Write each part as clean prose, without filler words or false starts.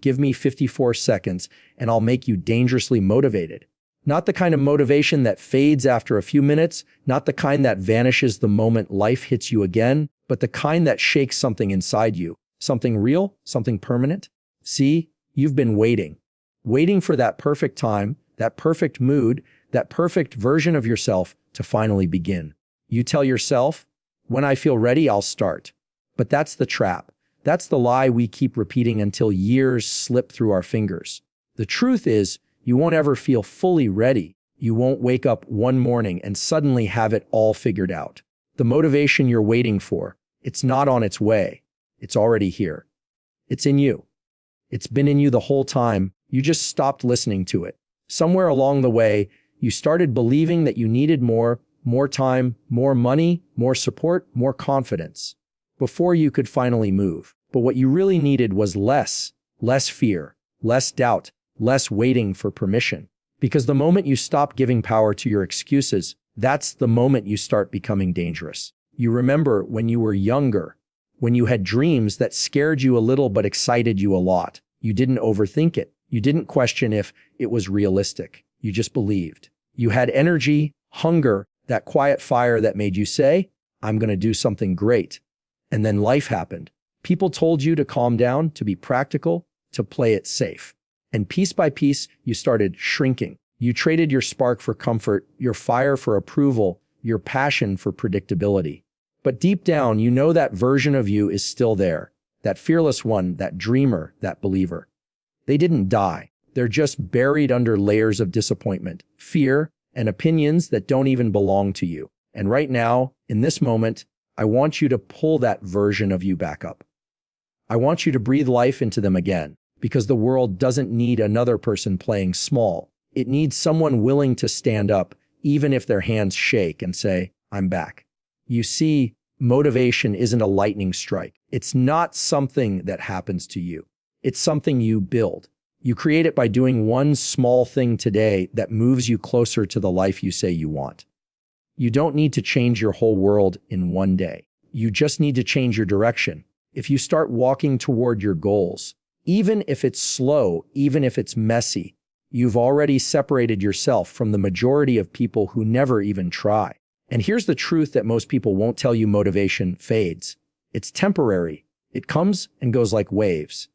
Give me 54 seconds and I'll make you dangerously motivated. Not the kind of motivation that fades after a few minutes, not the kind that vanishes the moment life hits you again, but the kind that shakes something inside you. Something real, something permanent. See, you've been waiting for that perfect time, that perfect mood, that perfect version of yourself to finally begin. You tell yourself, when I feel ready, I'll start. But that's the trap. That's the lie we keep repeating until years slip through our fingers. The truth is, you won't ever feel fully ready. You won't wake up one morning and suddenly have it all figured out. The motivation you're waiting for, it's not on its way. It's already here. It's in you. It's been in you the whole time. You just stopped listening to it. Somewhere along the way, you started believing that you needed more time, more money, more support, more confidence before you could finally move. But what you really needed was less fear, less doubt, less waiting for permission. Because the moment you stop giving power to your excuses, that's the moment you start becoming dangerous. You remember when you were younger, when you had dreams that scared you a little but excited you a lot. You didn't overthink it. You didn't question if it was realistic. You just believed. You had energy, hunger, that quiet fire that made you say, I'm going to do something great. And then life happened. People told you to calm down, to be practical, to play it safe. And piece by piece, you started shrinking. You traded your spark for comfort, your fire for approval, your passion for predictability. But deep down, you know that version of you is still there. That fearless one, that dreamer, that believer. They didn't die. They're just buried under layers of disappointment, fear, and opinions that don't even belong to you. And right now, in this moment, I want you to pull that version of you back up. I want you to breathe life into them again, because the world doesn't need another person playing small. It needs someone willing to stand up, even if their hands shake, and say, I'm back. You see, motivation isn't a lightning strike. It's not something that happens to you. It's something you build. You create it by doing one small thing today that moves you closer to the life you say you want. You don't need to change your whole world in one day. You just need to change your direction. If you start walking toward your goals, even if it's slow, even if it's messy, you've already separated yourself from the majority of people who never even try. And here's the truth that most people won't tell you: motivation fades. It's temporary. It comes and goes like waves.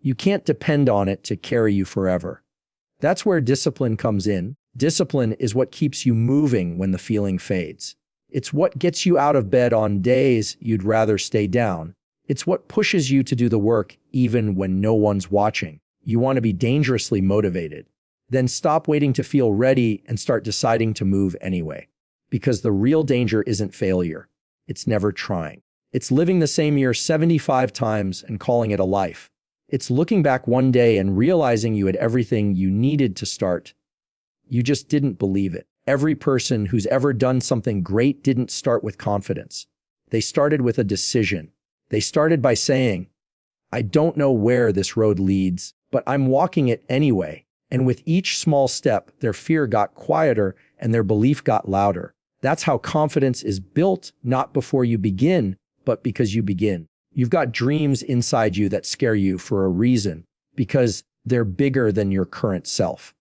You can't depend on it to carry you forever. That's where discipline comes in. Discipline is what keeps you moving when the feeling fades. It's what gets you out of bed on days you'd rather stay down. It's what pushes you to do the work even when no one's watching. You want to be dangerously motivated. Then stop waiting to feel ready and start deciding to move anyway. Because the real danger isn't failure. It's never trying. It's living the same year 75 times and calling it a life. It's looking back one day and realizing you had everything you needed to start. You just didn't believe it. Every person who's ever done something great didn't start with confidence. They started with a decision. They started by saying, I don't know where this road leads, but I'm walking it anyway. And with each small step, their fear got quieter and their belief got louder. That's how confidence is built, not before you begin, but because you begin. You've got dreams inside you that scare you for a reason, because they're bigger than your current self.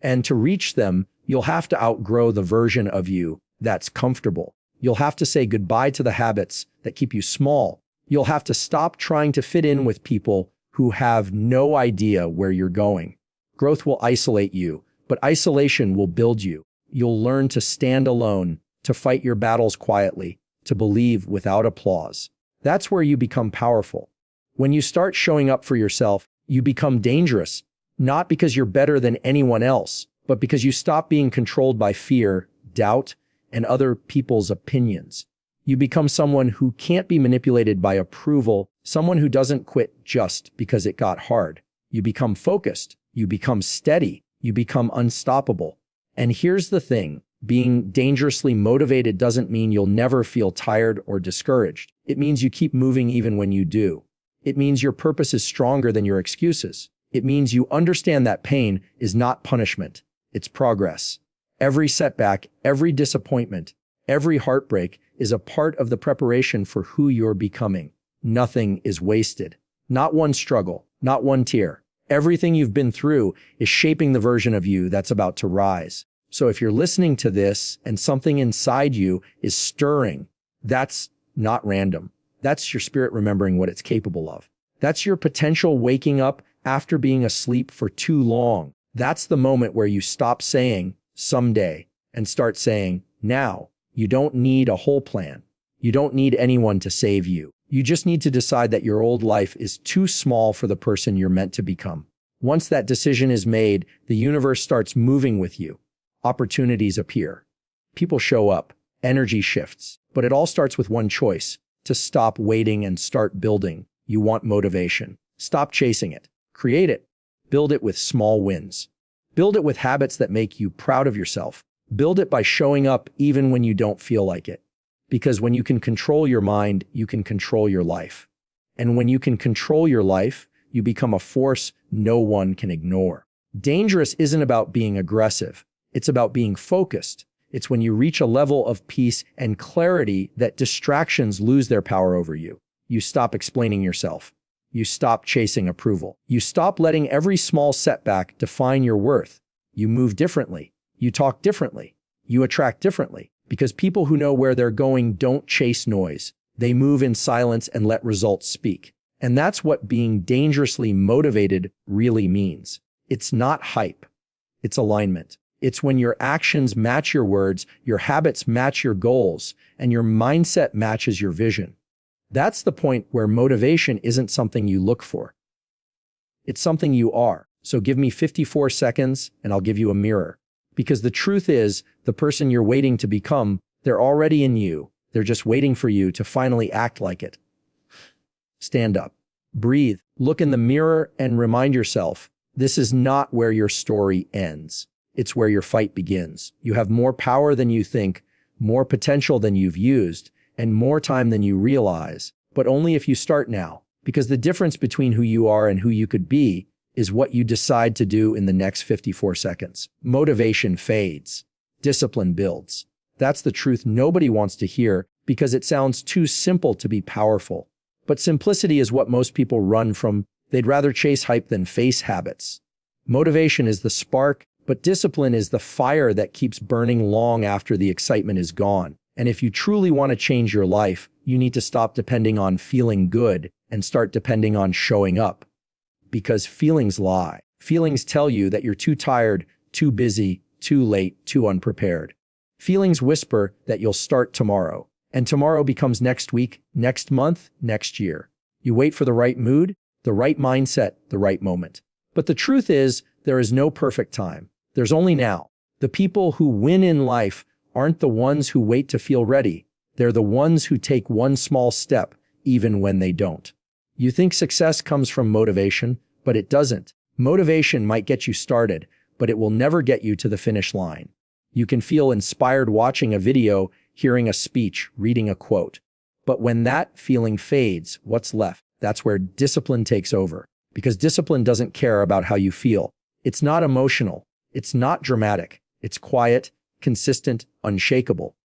And to reach them, you'll have to outgrow the version of you that's comfortable. You'll have to say goodbye to the habits that keep you small. You'll have to stop trying to fit in with people who have no idea where you're going. Growth will isolate you, but isolation will build you. You'll learn to stand alone, to fight your battles quietly, to believe without applause. That's where you become powerful. When you start showing up for yourself, you become dangerous, not because you're better than anyone else, but because you stop being controlled by fear, doubt, and other people's opinions. You become someone who can't be manipulated by approval, someone who doesn't quit just because it got hard. You become focused, you become steady, you become unstoppable. And here's the thing, being dangerously motivated doesn't mean you'll never feel tired or discouraged. It means you keep moving even when you do. It means your purpose is stronger than your excuses. It means you understand that pain is not punishment, it's progress. Every setback, every disappointment, every heartbreak is a part of the preparation for who you're becoming. Nothing is wasted. Not one struggle, not one tear. Everything you've been through is shaping the version of you that's about to rise. So if you're listening to this and something inside you is stirring, that's not random. That's your spirit remembering what it's capable of. That's your potential waking up after being asleep for too long. That's the moment where you stop saying someday and start saying now. You don't need a whole plan. You don't need anyone to save you. You just need to decide that your old life is too small for the person you're meant to become. Once that decision is made, the universe starts moving with you. Opportunities appear. People show up. Energy shifts. But it all starts with one choice: to stop waiting and start building. You want motivation. Stop chasing it. Create it. Build it with small wins. Build it with habits that make you proud of yourself. Build it by showing up even when you don't feel like it. Because when you can control your mind, you can control your life. And when you can control your life, you become a force no one can ignore. Dangerous isn't about being aggressive. It's about being focused. It's when you reach a level of peace and clarity that distractions lose their power over you. You stop explaining yourself. You stop chasing approval. You stop letting every small setback define your worth. You move differently. You talk differently. You attract differently. Because people who know where they're going don't chase noise. They move in silence and let results speak. And that's what being dangerously motivated really means. It's not hype. It's alignment. It's when your actions match your words, your habits match your goals, and your mindset matches your vision. That's the point where motivation isn't something you look for. It's something you are. So give me 54 seconds and I'll give you a mirror. Because the truth is, the person you're waiting to become, they're already in you. They're just waiting for you to finally act like it. Stand up. Breathe. Look in the mirror and remind yourself, this is not where your story ends. It's where your fight begins. You have more power than you think, more potential than you've used, and more time than you realize. But only if you start now. Because the difference between who you are and who you could be is what you decide to do in the next 54 seconds. Motivation fades. Discipline builds. That's the truth nobody wants to hear because it sounds too simple to be powerful. But simplicity is what most people run from. They'd rather chase hype than face habits. Motivation is the spark, but discipline is the fire that keeps burning long after the excitement is gone. And if you truly want to change your life, you need to stop depending on feeling good and start depending on showing up. Because feelings lie. Feelings tell you that you're too tired, too busy, too late, too unprepared. Feelings whisper that you'll start tomorrow. And tomorrow becomes next week, next month, next year. You wait for the right mood, the right mindset, the right moment. But the truth is, there is no perfect time. There's only now. The people who win in life aren't the ones who wait to feel ready. They're the ones who take one small step, even when they don't. You think success comes from motivation, but it doesn't. Motivation might get you started, but it will never get you to the finish line. You can feel inspired watching a video, hearing a speech, reading a quote. But when that feeling fades, what's left? That's where discipline takes over. Because discipline doesn't care about how you feel. It's not emotional. It's not dramatic. It's quiet, consistent, unshakable.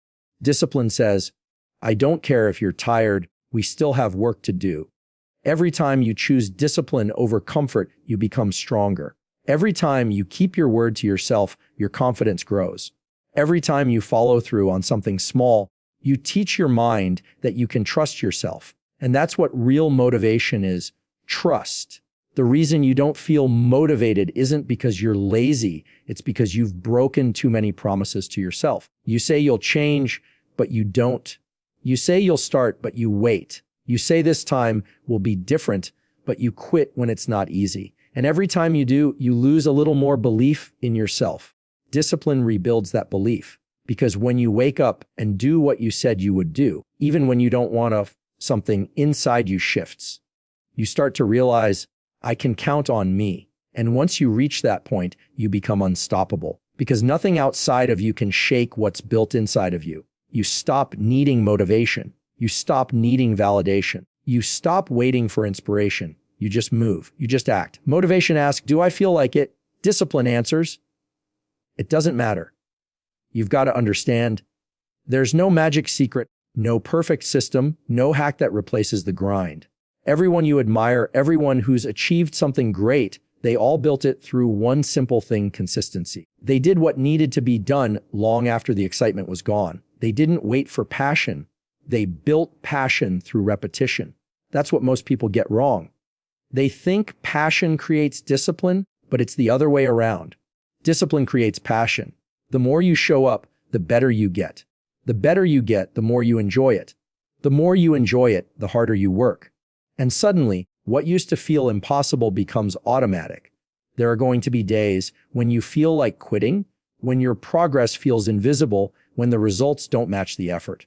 Discipline says, I don't care if you're tired, we still have work to do. Every time you choose discipline over comfort, you become stronger. Every time you keep your word to yourself, your confidence grows. Every time you follow through on something small, you teach your mind that you can trust yourself. And that's what real motivation is: trust. The reason you don't feel motivated isn't because you're lazy. It's because you've broken too many promises to yourself. You say you'll change, but you don't. You say you'll start, but you wait. You say this time will be different, but you quit when it's not easy. And every time you do, you lose a little more belief in yourself. Discipline rebuilds that belief. Because when you wake up and do what you said you would do, even when you don't want to, something inside you shifts. You start to realize, I can count on me. And once you reach that point, you become unstoppable. Because nothing outside of you can shake what's built inside of you. You stop needing motivation. You stop needing validation. You stop waiting for inspiration. You just move. You just act. Motivation asks, do I feel like it? Discipline answers, it doesn't matter. You've got to understand, there's no magic secret, no perfect system, no hack that replaces the grind. Everyone you admire, everyone who's achieved something great, They all built it through one simple thing: consistency. They did what needed to be done long after the excitement was gone. They didn't wait for passion. They built passion through repetition. That's what most people get wrong. They think passion creates discipline, but it's the other way around. Discipline creates passion. The more you show up, the better you get. The better you get, the more you enjoy it. The more you enjoy it, the harder you work. And suddenly, what used to feel impossible becomes automatic. There are going to be days when you feel like quitting, when your progress feels invisible, when the results don't match the effort.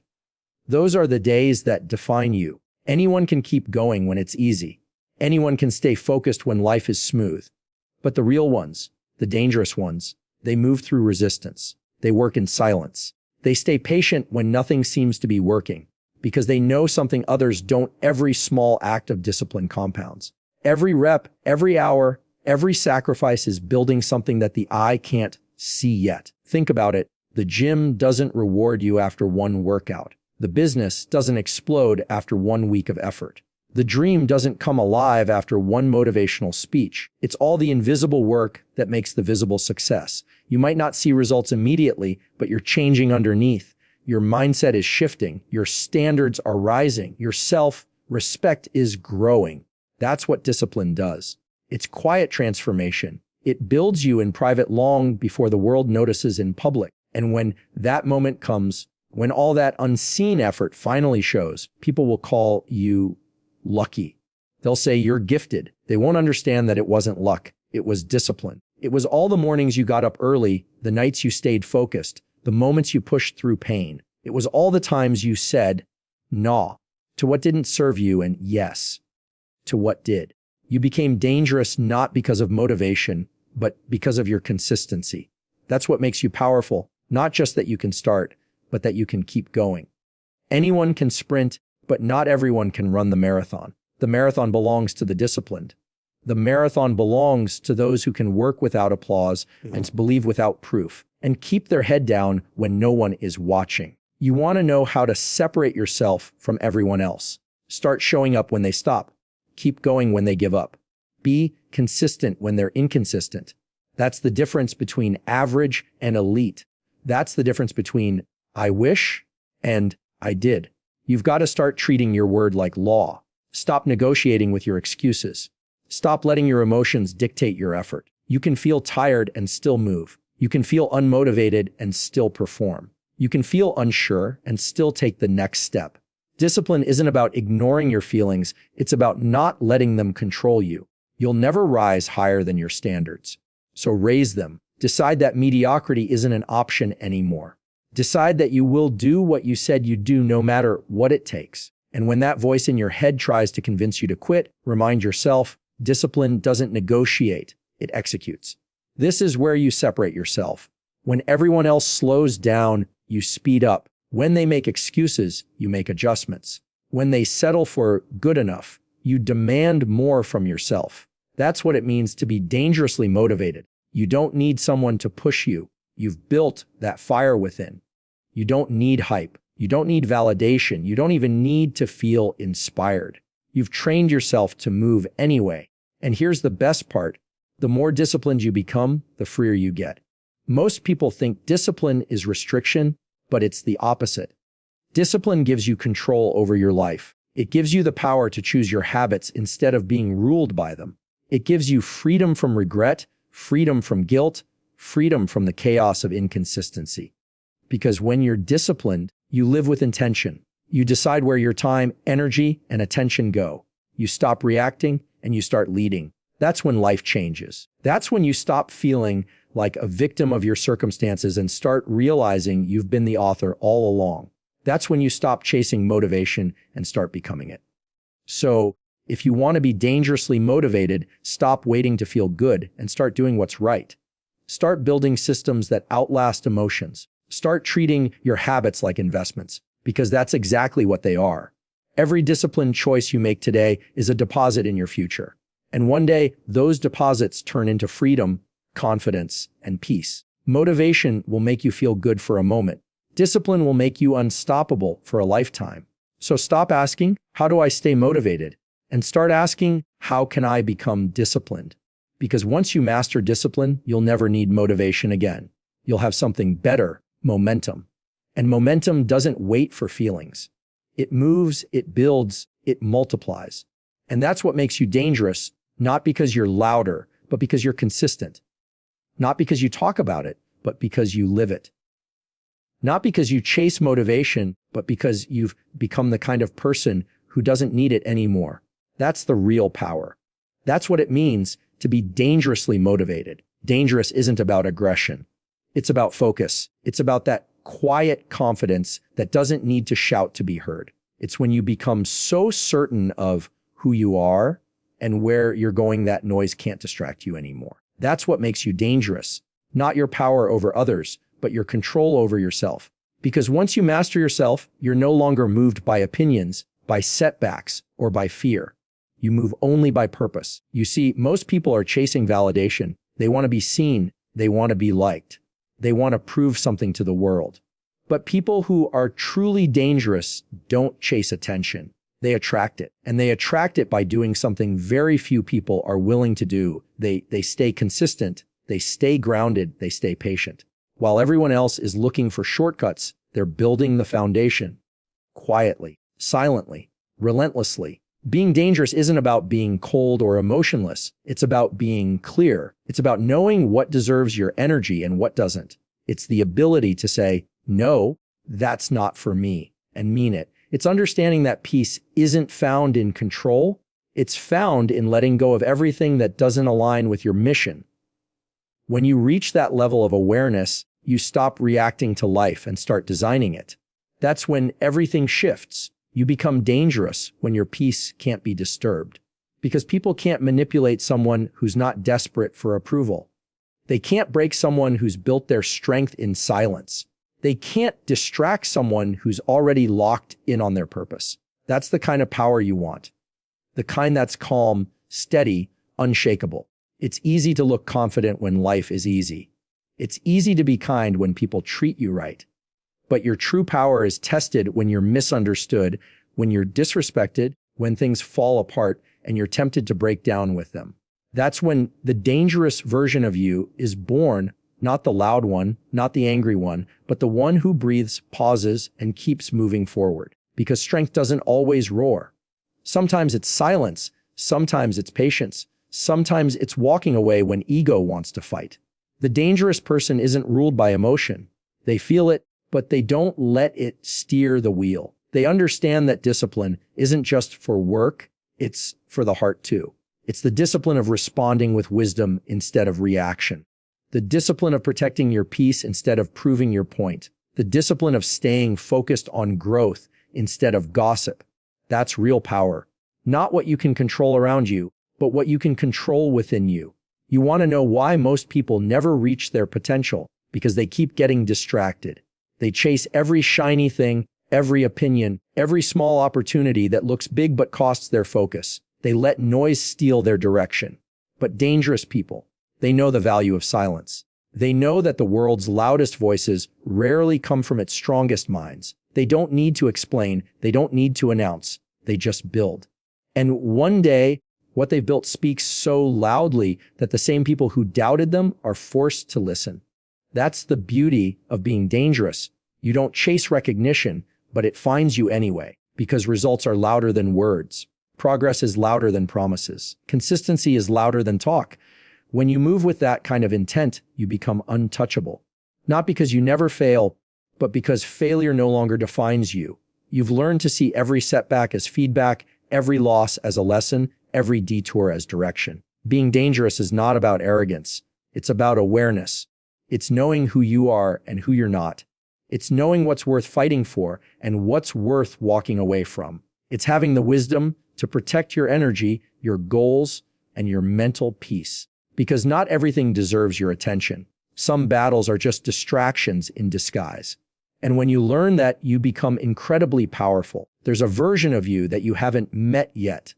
Those are the days that define you. Anyone can keep going when it's easy. Anyone can stay focused when life is smooth. But the real ones, the dangerous ones, they move through resistance. They work in silence. They stay patient when nothing seems to be working, because they know something others don't. Every small act of discipline compounds. Every rep, every hour, every sacrifice is building something that the eye can't see yet. Think about it. The gym doesn't reward you after one workout. The business doesn't explode after 1 week of effort. The dream doesn't come alive after one motivational speech. It's all the invisible work that makes the visible success. You might not see results immediately, but you're changing underneath. Your mindset is shifting. Your standards are rising. Your self-respect is growing. That's what discipline does. It's quiet transformation. It builds you in private long before the world notices in public. And when that moment comes, when all that unseen effort finally shows, people will call you lucky. They'll say you're gifted. They won't understand that it wasn't luck. It was discipline. It was all the mornings you got up early, the nights you stayed focused, the moments you pushed through pain. It was all the times you said no to what didn't serve you and yes to what did. You became dangerous not because of motivation, but because of your consistency. That's what makes you powerful. Not just that you can start, but that you can keep going. Anyone can sprint, but not everyone can run the marathon. The marathon belongs to the disciplined. The marathon belongs to those who can work without applause and believe without proof and keep their head down when no one is watching. You want to know how to separate yourself from everyone else. Start showing up when they stop. Keep going when they give up. Be consistent when they're inconsistent. That's the difference between average and elite. That's the difference between I wish and I did. You've got to start treating your word like law. Stop negotiating with your excuses. Stop letting your emotions dictate your effort. You can feel tired and still move. You can feel unmotivated and still perform. You can feel unsure and still take the next step. Discipline isn't about ignoring your feelings. It's about not letting them control you. You'll never rise higher than your standards. So raise them. Decide that mediocrity isn't an option anymore. Decide that you will do what you said you'd do no matter what it takes. And when that voice in your head tries to convince you to quit, remind yourself, discipline doesn't negotiate, it executes. This is where you separate yourself. When everyone else slows down, you speed up. When they make excuses, you make adjustments. When they settle for good enough, you demand more from yourself. That's what it means to be dangerously motivated. You don't need someone to push you. You've built that fire within. You don't need hype. You don't need validation. You don't even need to feel inspired. You've trained yourself to move anyway. And here's the best part. The more disciplined you become, the freer you get. Most people think discipline is restriction, but it's the opposite. Discipline gives you control over your life. It gives you the power to choose your habits instead of being ruled by them. It gives you freedom from regret, freedom from guilt, freedom from the chaos of inconsistency. Because when you're disciplined, you live with intention. You decide where your time, energy, and attention go. You stop reacting and you start leading. That's when life changes. That's when you stop feeling like a victim of your circumstances and start realizing you've been the author all along. That's when you stop chasing motivation and start becoming it. So, if you want to be dangerously motivated, stop waiting to feel good and start doing what's right. Start building systems that outlast emotions. Start treating your habits like investments, because that's exactly what they are. Every disciplined choice you make today is a deposit in your future. And one day, those deposits turn into freedom, confidence, and peace. Motivation will make you feel good for a moment. Discipline will make you unstoppable for a lifetime. So stop asking, how do I stay motivated? And start asking, how can I become disciplined? Because once you master discipline, you'll never need motivation again. You'll have something better, momentum. And momentum doesn't wait for feelings. It moves, it builds, it multiplies. And that's what makes you dangerous, not because you're louder, but because you're consistent. Not because you talk about it, but because you live it. Not because you chase motivation, but because you've become the kind of person who doesn't need it anymore. That's the real power. That's what it means to be dangerously motivated. Dangerous isn't about aggression. It's about focus. It's about that quiet confidence that doesn't need to shout to be heard. It's when you become so certain of who you are and where you're going that noise can't distract you anymore. That's what makes you dangerous. Not your power over others, but your control over yourself. Because once you master yourself, you're no longer moved by opinions, by setbacks, or by fear. You move only by purpose. You see, most people are chasing validation. They want to be seen. They want to be liked. They want to prove something to the world. But people who are truly dangerous don't chase attention. They attract it. And they attract it by doing something very few people are willing to do. They stay consistent. They stay grounded. They stay patient. While everyone else is looking for shortcuts, they're building the foundation. Quietly, silently, relentlessly. Being dangerous isn't about being cold or emotionless. It's about being clear. It's about knowing what deserves your energy and what doesn't. It's the ability to say, no, that's not for me, and mean it. It's understanding that peace isn't found in control. It's found in letting go of everything that doesn't align with your mission. When you reach that level of awareness, you stop reacting to life and start designing it. That's when everything shifts. You become dangerous when your peace can't be disturbed. Because people can't manipulate someone who's not desperate for approval. They can't break someone who's built their strength in silence. They can't distract someone who's already locked in on their purpose. That's the kind of power you want. The kind that's calm, steady, unshakable. It's easy to look confident when life is easy. It's easy to be kind when people treat you right. But your true power is tested when you're misunderstood, when you're disrespected, when things fall apart, and you're tempted to break down with them. That's when the dangerous version of you is born, not the loud one, not the angry one, but the one who breathes, pauses, and keeps moving forward. Because strength doesn't always roar. Sometimes it's silence, sometimes it's patience, sometimes it's walking away when ego wants to fight. The dangerous person isn't ruled by emotion. They feel it, but they don't let it steer the wheel. They understand that discipline isn't just for work, it's for the heart too. It's the discipline of responding with wisdom instead of reaction. The discipline of protecting your peace instead of proving your point. The discipline of staying focused on growth instead of gossip. That's real power. Not what you can control around you, but what you can control within you. You want to know why most people never reach their potential? Because they keep getting distracted. They chase every shiny thing, every opinion, every small opportunity that looks big but costs their focus. They let noise steal their direction. But dangerous people, they know the value of silence. They know that the world's loudest voices rarely come from its strongest minds. They don't need to explain. They don't need to announce. They just build. And one day, what they've built speaks so loudly that the same people who doubted them are forced to listen. That's the beauty of being dangerous. You don't chase recognition, but it finds you anyway, because results are louder than words. Progress is louder than promises. Consistency is louder than talk. When you move with that kind of intent, you become untouchable. Not because you never fail, but because failure no longer defines you. You've learned to see every setback as feedback, every loss as a lesson, every detour as direction. Being dangerous is not about arrogance. It's about awareness. It's knowing who you are and who you're not. It's knowing what's worth fighting for and what's worth walking away from. It's having the wisdom to protect your energy, your goals, and your mental peace. Because not everything deserves your attention. Some battles are just distractions in disguise. And when you learn that, you become incredibly powerful. There's a version of you that you haven't met yet.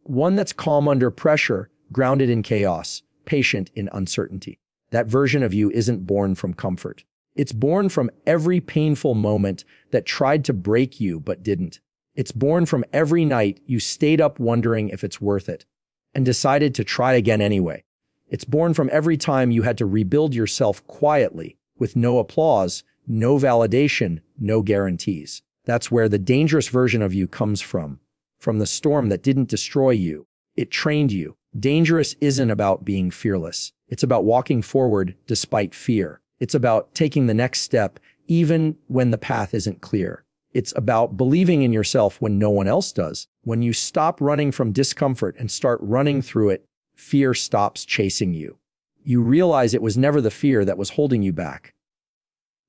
One that's calm under pressure, grounded in chaos, patient in uncertainty. That version of you isn't born from comfort. It's born from every painful moment that tried to break you but didn't. It's born from every night you stayed up wondering if it's worth it and decided to try again anyway. It's born from every time you had to rebuild yourself quietly, with no applause, no validation, no guarantees. That's where the dangerous version of you comes from the storm that didn't destroy you. It trained you. Dangerous isn't about being fearless. It's about walking forward despite fear. It's about taking the next step even when the path isn't clear. It's about believing in yourself when no one else does. When you stop running from discomfort and start running through it, fear stops chasing you. You realize it was never the fear that was holding you back.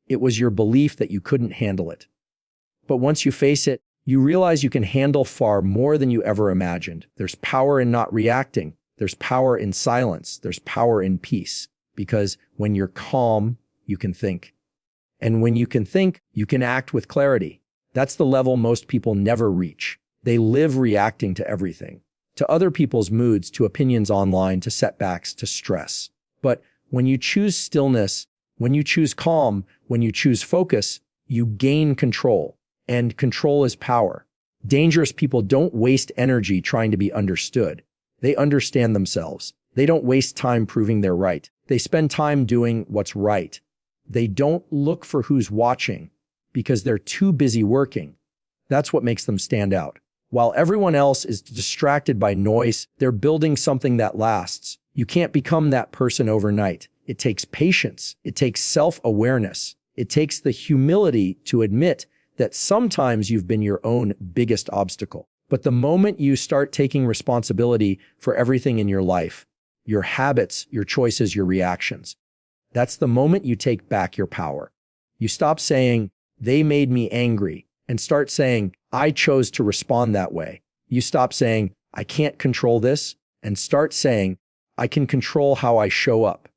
It was your belief that you couldn't handle it. But once you face it, you realize you can handle far more than you ever imagined. There's power in not reacting. There's power in silence. There's power in peace. Because when you're calm, you can think. And when you can think, you can act with clarity. That's the level most people never reach. They live reacting to everything, to other people's moods, to opinions online, to setbacks, to stress. But when you choose stillness, when you choose calm, when you choose focus, you gain control. And control is power. Dangerous people don't waste energy trying to be understood. They understand themselves. They don't waste time proving they're right. They spend time doing what's right. They don't look for who's watching because they're too busy working. That's what makes them stand out. While everyone else is distracted by noise, they're building something that lasts. You can't become that person overnight. It takes patience. It takes self-awareness. It takes the humility to admit that sometimes you've been your own biggest obstacle. But the moment you start taking responsibility for everything in your life, your habits, your choices, your reactions, that's the moment you take back your power. You stop saying, "They made me angry," and start saying, "I chose to respond that way." You stop saying, "I can't control this," and start saying, "I can control how I show up."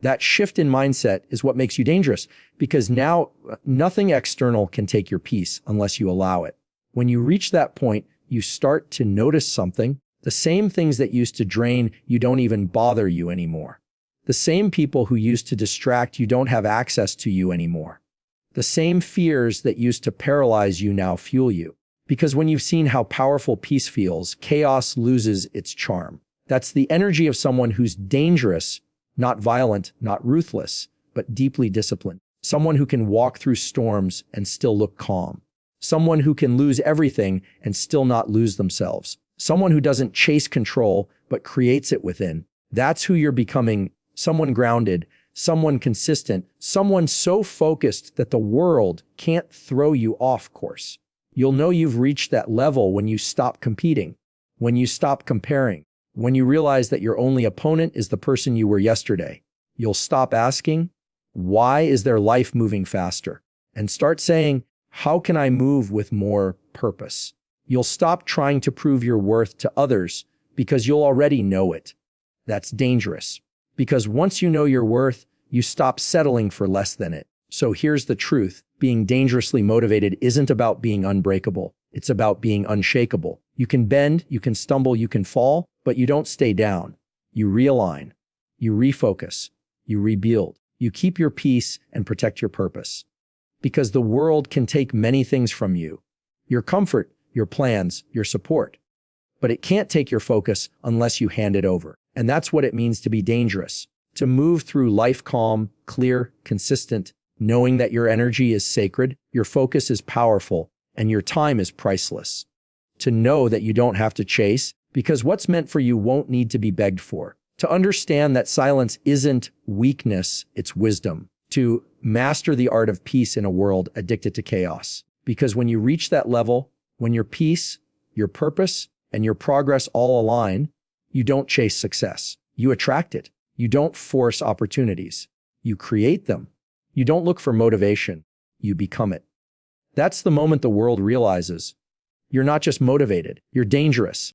That shift in mindset is what makes you dangerous, because now nothing external can take your peace unless you allow it. When you reach that point, you start to notice something. The same things that used to drain you don't even bother you anymore. The same people who used to distract you don't have access to you anymore. The same fears that used to paralyze you now fuel you. Because when you've seen how powerful peace feels, chaos loses its charm. That's the energy of someone who's dangerous, not violent, not ruthless, but deeply disciplined. Someone who can walk through storms and still look calm. Someone who can lose everything and still not lose themselves. Someone who doesn't chase control, but creates it within. That's who you're becoming. Someone grounded, someone consistent, someone so focused that the world can't throw you off course. You'll know you've reached that level when you stop competing, when you stop comparing, when you realize that your only opponent is the person you were yesterday. You'll stop asking, "Why is their life moving faster?" and start saying, "How can I move with more purpose?" You'll stop trying to prove your worth to others because you'll already know it. That's dangerous. Because once you know your worth, you stop settling for less than it. So here's the truth. Being dangerously motivated isn't about being unbreakable. It's about being unshakable. You can bend, you can stumble, you can fall, but you don't stay down. You realign. You refocus. You rebuild. You keep your peace and protect your purpose. Because the world can take many things from you. Your comfort, your plans, your support. But it can't take your focus unless you hand it over. And that's what it means to be dangerous. To move through life calm, clear, consistent, knowing that your energy is sacred, your focus is powerful, and your time is priceless. To know that you don't have to chase, because what's meant for you won't need to be begged for. To understand that silence isn't weakness, it's wisdom. To master the art of peace in a world addicted to chaos. Because when you reach that level, when your peace, your purpose, and your progress all align, you don't chase success. You attract it. You don't force opportunities. You create them. You don't look for motivation. You become it. That's the moment the world realizes you're not just motivated, you're dangerous.